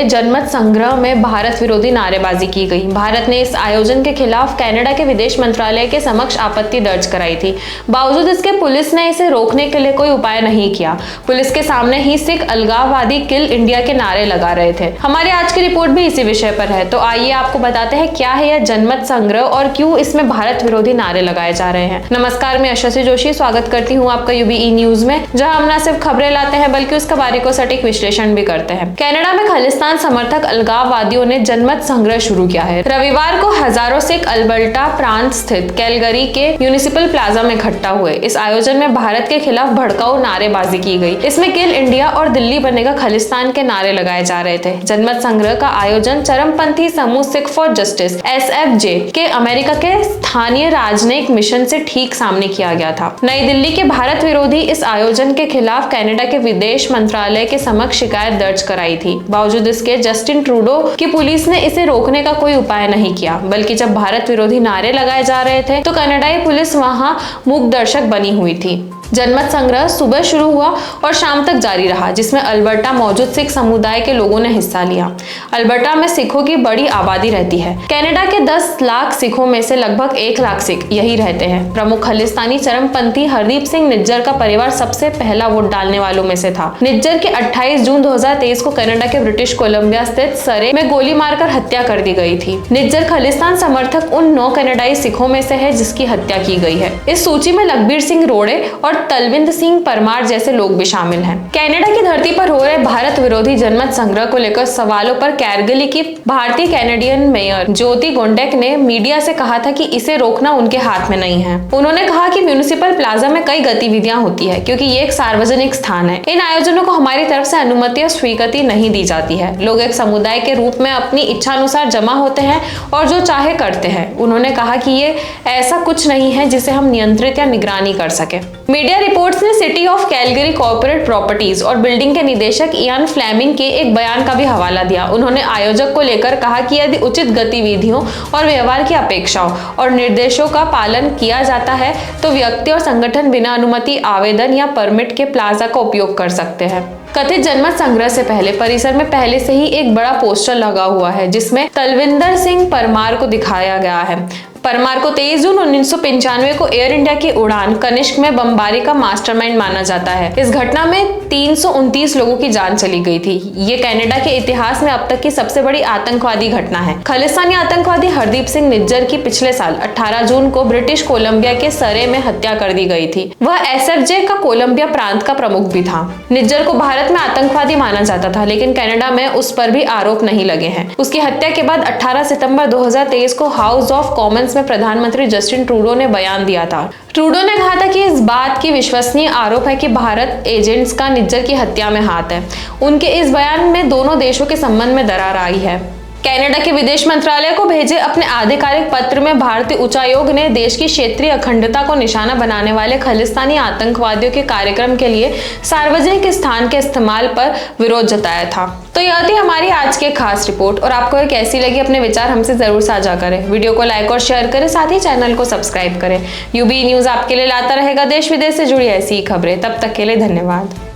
जनमत संग्रह में भारत विरोधी नारेबाजी की गई। भारत ने इस आयोजन के खिलाफ कनाडा के विदेश मंत्रालय के समक्ष आपत्ति दर्ज कराई थी। बावजूद इसके पुलिस ने इसे रोकने के लिए कोई उपाय नहीं किया। पुलिस के सामने ही सिख अलगाववादी किल इंडिया के नारे लगा रहे थे। हमारी आज की रिपोर्ट भी इसी विषय पर है, तो आइए आपको बताते हैं क्या है यह जनमत संग्रह और क्यों इसमें भारत विरोधी नारे लगाए जा रहे हैं। नमस्कार, मैं यशस्वी जोशी स्वागत करती हूँ आपका यूबीई न्यूज में, जहां हम न सिर्फ खबरें लाते हैं बल्कि उसका बारीकों सटीक विश्लेषण भी करते हैं। कनाडा में खालिस्तान समर्थक अलगाववादियों ने जनमत संग्रह शुरू किया है। रविवार को हजारों सिख अल्बर्टा प्रांत स्थित कैलगरी के म्युनिसिपल प्लाजा में इकट्ठा हुए। इस आयोजन में भारत के खिलाफ भड़काऊ नारेबाजी की गई। इसमें किल इंडिया और दिल्ली बनेगा खालिस्तान के नारे लगाए जा रहे थे। जनमत संग्रह का आयोजन चरमपंथी समूह सिख फॉर जस्टिस (SFJ) के अमेरिका के स्थानीय राजनयिक मिशन से ठीक सामने किया गया था। नई दिल्ली के भारत विरोधी इस आयोजन के खिलाफ कनाडा के विदेश मंत्रालय के समक्ष शिकायत दर्ज कराई थी। बावजूद इसके जस्टिन ट्रूडो की पुलिस ने इसे रोकने का कोई उपाय नहीं किया, बल्कि जब भारत विरोधी नारे लगाए जा रहे थे तो कनाडाई पुलिस वहां मूक दर्शक बनी हुई थी। जनमत संग्रह सुबह शुरू हुआ और शाम तक जारी रहा, जिसमें अल्बर्टा मौजूद सिख समुदाय के लोगों ने हिस्सा लिया। अल्बर्टा में सिखों की बड़ी आबादी रहती है। कनाडा के 10 लाख सिखों में से लगभग 1 लाख सिख यही रहते हैं। प्रमुख खालिस्तानी चरमपंथी हरदीप सिंह निज्जर का परिवार सबसे पहला वोट डालने वालों में से था। निज्जर की 28 जून 2023 को कनाडा के ब्रिटिश कोलंबिया स्थित सरे में गोली मारकर हत्या कर दी गई थी। निज्जर खालिस्तान समर्थक उन 9 कनाडाई सिखों में से है जिसकी हत्या की गई है। इस सूची में लखबीर सिंह रोड़े और तलविंद सिंह परमार जैसे लोग भी शामिल हैं। कनाडा की धरती पर हो रहे भारत विरोधी जनमत संग्रह को लेकर सवालों पर कैलगरी की भारतीय कैनेडियन मेयर ज्योति गोंडेक ने मीडिया से कहा था कि इसे रोकना उनके हाथ में नहीं है। उन्होंने कहा कि म्युनिसिपल प्लाजा में कई गतिविधियां होती है क्योंकि ये एक सार्वजनिक स्थान है। इन आयोजनों को हमारी तरफ से अनुमति और स्वीकृति नहीं दी जाती है। लोग एक समुदाय के रूप में अपनी इच्छा अनुसार जमा होते हैं और जो चाहे करते हैं। उन्होंने कहा कि ये ऐसा कुछ नहीं है जिसे हम नियंत्रित या निगरानी कर सके। मीडिया रिपोर्ट्स ने city of Calgary corporate properties और बिल्डिंग के निदेशक इयान फ्लेमिंग के एक बयान का भी हवाला दिया। उन्होंने आयोजक को लेकर कहा कि यदि उचित गतिविधियों और व्यवहार की अपेक्षाओं और निर्देशों का पालन किया जाता है तो व्यक्ति और संगठन बिना अनुमति, आवेदन या परमिट के प्लाजा का उपयोग कर सकते हैं। कथित जनमत संग्रह से पहले परिसर में पहले से ही एक बड़ा पोस्टर लगा हुआ है जिसमें तलविंदर सिंह परमार को दिखाया गया है। परमार को 23 जून 1995 को एयर इंडिया की उड़ान कनिष्क में बमबारी का मास्टरमाइंड माना जाता है। इस घटना में 329 लोगों की जान चली गई थी। ये कनाडा के इतिहास में अब तक की सबसे बड़ी आतंकवादी घटना है। खालिस्तानी आतंकवादी हरदीप सिंह निज्जर की पिछले साल 18 जून को ब्रिटिश कोलंबिया के सरे में हत्या कर दी गई थी। वह SFJ का कोलंबिया प्रांत का प्रमुख भी था। निज्जर को भारत में आतंकवादी माना जाता था, लेकिन कनाडा में उस पर भी आरोप नहीं लगे हैं। उसकी हत्या के बाद 18 सितंबर 2023 को हाउस ऑफ कॉमन्स में प्रधानमंत्री जस्टिन ट्रूडो ने बयान दिया था। ट्रूडो ने कहा था कि इस बात की विश्वसनीय आरोप है कि भारत एजेंट्स का निज्जर की हत्या में हाथ है। उनके इस बयान में दोनों देशों के संबंध में दरार आई है। कनाडा के विदेश मंत्रालय को भेजे अपने आधिकारिक पत्र में भारतीय उच्चायोग ने देश की क्षेत्रीय अखंडता को निशाना बनाने वाले खालिस्तानी आतंकवादियों के कार्यक्रम के लिए सार्वजनिक स्थान के इस्तेमाल पर विरोध जताया था। तो यह थी हमारी आज की खास रिपोर्ट, और आपको ये कैसी लगी अपने विचार हमसे जरूर साझा करें। वीडियो को लाइक और शेयर करें, साथ ही चैनल को सब्सक्राइब करें। यूबीई न्यूज आपके लिए लाता रहेगा देश विदेश से जुड़ी ऐसी ही खबरें। तब तक के लिए धन्यवाद।